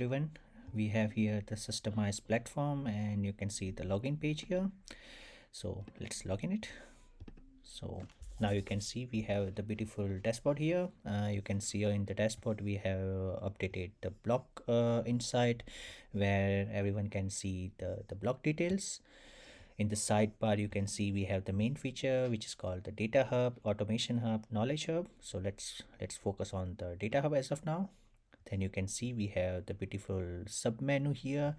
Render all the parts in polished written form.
everyone. We have here the Sustamize platform and you can see the login page here. So let's log in it. So now you can see we have the beautiful dashboard here. You can see in the dashboard we have updated the block inside where everyone can see the block details. In the sidebar you can see we have the main feature which is called the data hub, automation hub, knowledge hub. So let's focus on the data hub as of now. Then you can see we have the beautiful sub menu here.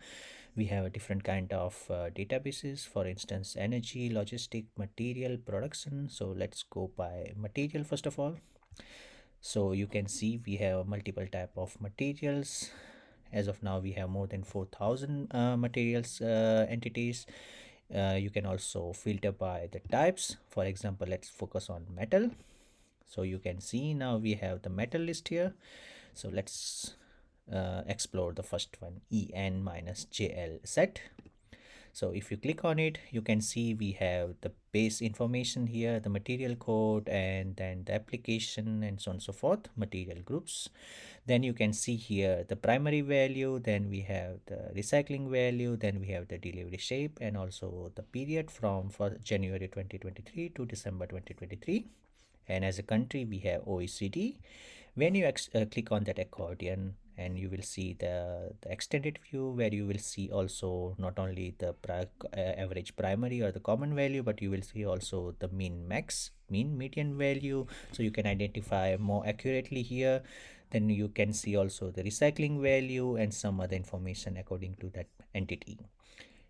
We have a different kind of databases, for instance energy, logistic, material, production. So let's go by material first of all. So you can see we have multiple type of materials. As of now we have more than 4,000 materials entities. You can also filter by the types. For example, let's focus on metal. So you can see now we have the metal list here. So let's explore the first one, en-jl set. So if you click on it, you can see we have the base information here, the material code, and then the application and so on and so forth, material groups. Then you can see here the primary value, then we have the recycling value, then we have the delivery shape, and also the period from January 2023 to December 2023. And as a country we have OECD. When you click on that accordion, and you will see the extended view where you will see also not only the average primary or the common value, but you will see also the mean max, mean median value, so you can identify more accurately here. Then you can see also the recycling value and some other information according to that entity.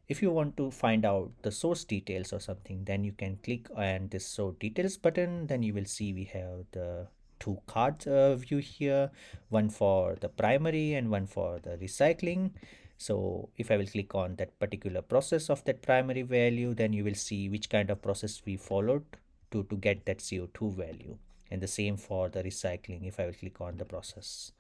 If you want to find out the source details or something, then you can click on this show details button. Then you will see we have the two cards view here, one for the primary and one for the recycling. So if I will click on that particular process of that primary value, then you will see which kind of process we followed to get that CO2 value, and the same for the recycling if I will click on the process.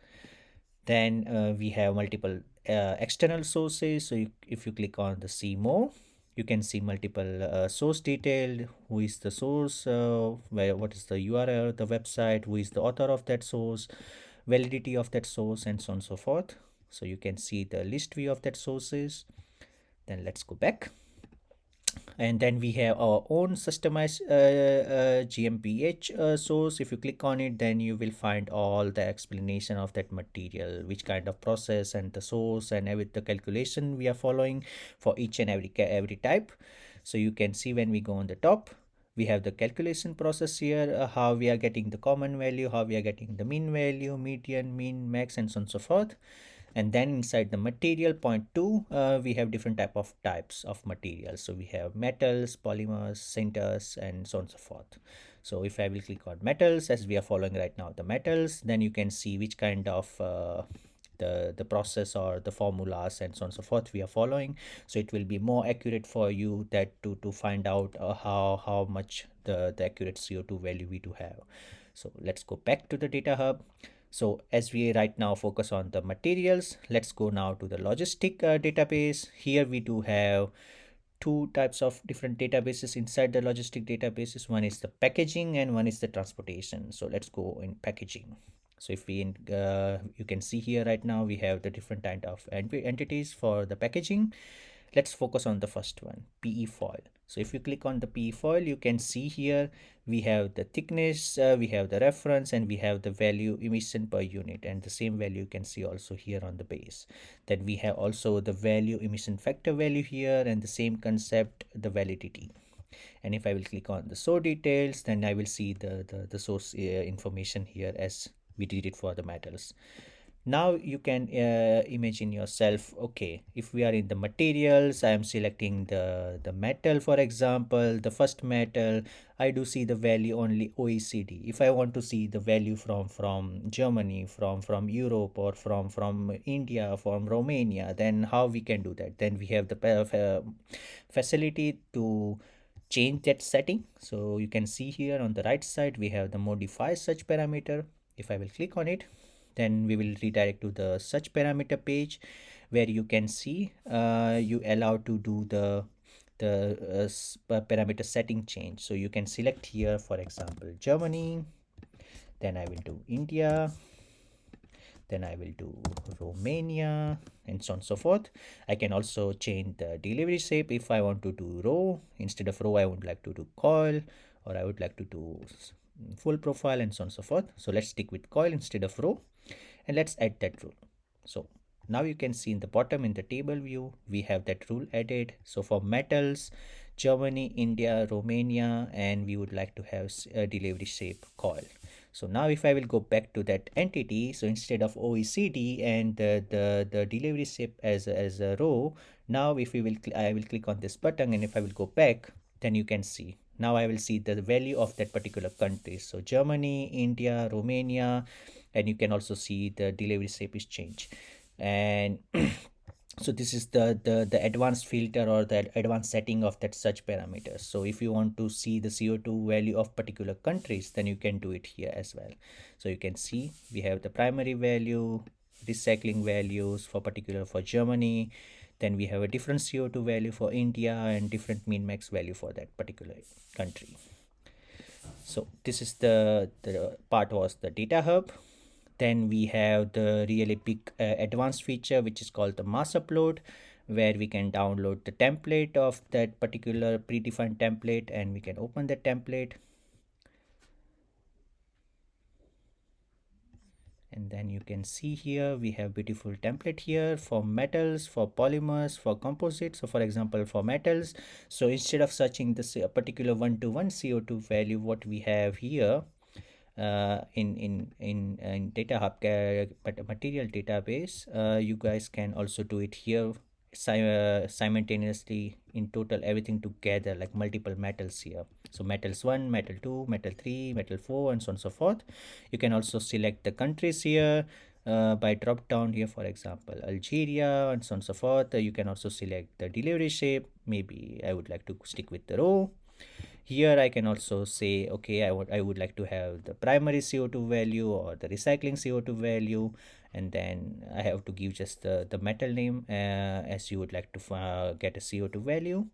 Then we have multiple external sources. So if you click on the see more, you can see multiple source detail, who is the source, what is the URL, the website, who is the author of that source, validity of that source, and so on and so forth. So you can see the list view of that sources. Then let's go back, and then we have our own Sustamize GmbH source. If you click on it, then you will find all the explanation of that material, which kind of process and the source and every the calculation we are following for each and every type. So you can see when we go on the top, we have the calculation process here, how we are getting the common value, how we are getting the mean value, median, mean, max, and so on and so forth. And then inside the material point 2, we have different types of materials. So we have metals, polymers, sinters, and so on and so forth. So if I will click on metals, as we are following right now the metals, then you can see which kind of the process or the formulas and so on and so forth we are following. So it will be more accurate for you that to find out how much the accurate CO2 value we do have. So let's go back to the data hub. So as we right now focus on the materials, let's go now to the logistic database. Here we do have two types of different databases inside the logistic databases. One is the packaging and one is the transportation. So let's go in packaging. So if we you can see here right now we have the different kind of entities for the packaging. Let's focus on the first one, PE foil. So if you click on the PE foil, you can see here we have the thickness, we have the reference, and we have the value emission per unit, and the same value you can see also here on the base. Then we have also the value emission factor value here, and the same concept, the validity. And if I will click on the source details, then I will see the source information here as we did it for the metals. Now you can imagine yourself, okay, if we are in the materials, I am selecting the metal, for example, the first metal, I do see the value only OECD. If I want to see the value from Germany, from Europe, or from India, from Romania, then how we can do that? Then we have the facility to change that setting. So you can see here on the right side we have the modify search parameter. If I will click on it, then we will redirect to the search parameter page, where you can see you allow to do the parameter setting change. So you can select here, for example, Germany, then I will do India, then I will do Romania, and so on and so forth. I can also change the delivery shape. If I want to do row, instead of row I would like to do coil, or I would like to do full profile, and so on and so forth. So let's stick with coil instead of row, and let's add that rule. So now you can see in the bottom in the table view we have that rule added. So for metals, Germany, India, Romania, and we would like to have a delivery shape coil. So now if I will go back to that entity, so instead of OECD and the delivery shape as a row, now if we will I will click on this button, and if I will go back, then you can see now I will see the value of that particular country. So Germany, India, Romania, and you can also see the delivery shape is changed. And so this is the advanced filter or the advanced setting of that such parameters. So if you want to see the CO2 value of particular countries, then you can do it here as well. So you can see we have the primary value, recycling values for particular for Germany, then we have a different CO2 value for India and different min max value for that particular country. So this is the part was the data hub. Then we have the really big advanced feature which is called the mass upload, where we can download the template of that particular predefined template, and we can open the template. And then you can see here we have beautiful template here for metals, for polymers, for composites. So for example, for metals, so instead of searching this particular one-to-one CO2 value, what we have here in data hub material database, you guys can also do it here simultaneously in total everything together, like multiple metals here. So metals 1, metal 2, metal 3, metal 4, and so on and so forth. You can also select the countries here by drop down here, for example Algeria, and so on and so forth. You can also select the delivery shape. Maybe I would like to stick with the row. Here I can also say, okay, I would like to have the primary CO2 value or the recycling CO2 value, and then I have to give just the metal name as you would like to get a CO2 value.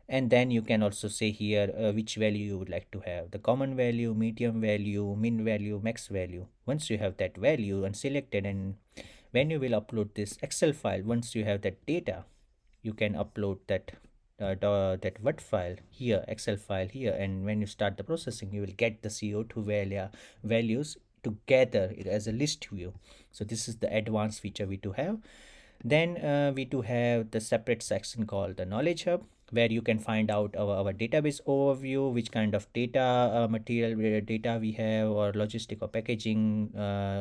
And then you can also say here which value you would like to have, the common value, medium value, min value, max value. Once you have that value and selected, and when you will upload this Excel file, once you have that data, you can upload that word file here, Excel file here, and when you start the processing, you will get the CO2 values together as a list view. So this is the advanced feature we do have. Then we do have the separate section called the knowledge hub, where you can find out our database overview, which kind of data material data we have, or logistic or packaging,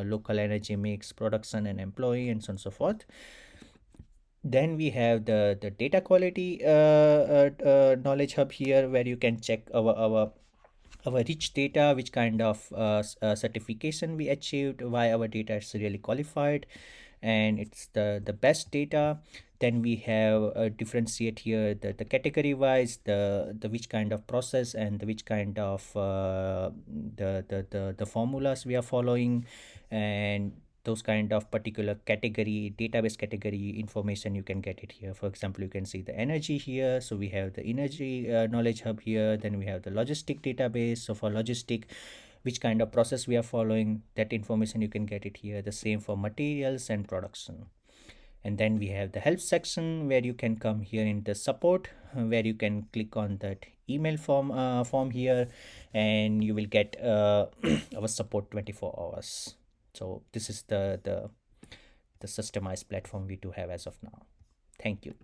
local energy mix, production and employee, and so on and so forth. Then we have the data quality knowledge hub here, where you can check our rich data, which kind of certification we achieved, why our data is really qualified, and it's the best data. Then we have differentiate here the category wise, the which kind of process and the which kind of the formulas we are following, and those kind of particular category database category information you can get it here. For example, you can see the energy here, so we have the energy knowledge hub here. Then we have the logistic database, so for logistic, which kind of process we are following, that information you can get it here. The same for materials and production. And then we have the help section, where you can come here in the support, where you can click on that email form here, and you will get our support 24 hours. So this is the Sustamize platform we do have as of now. Thank you.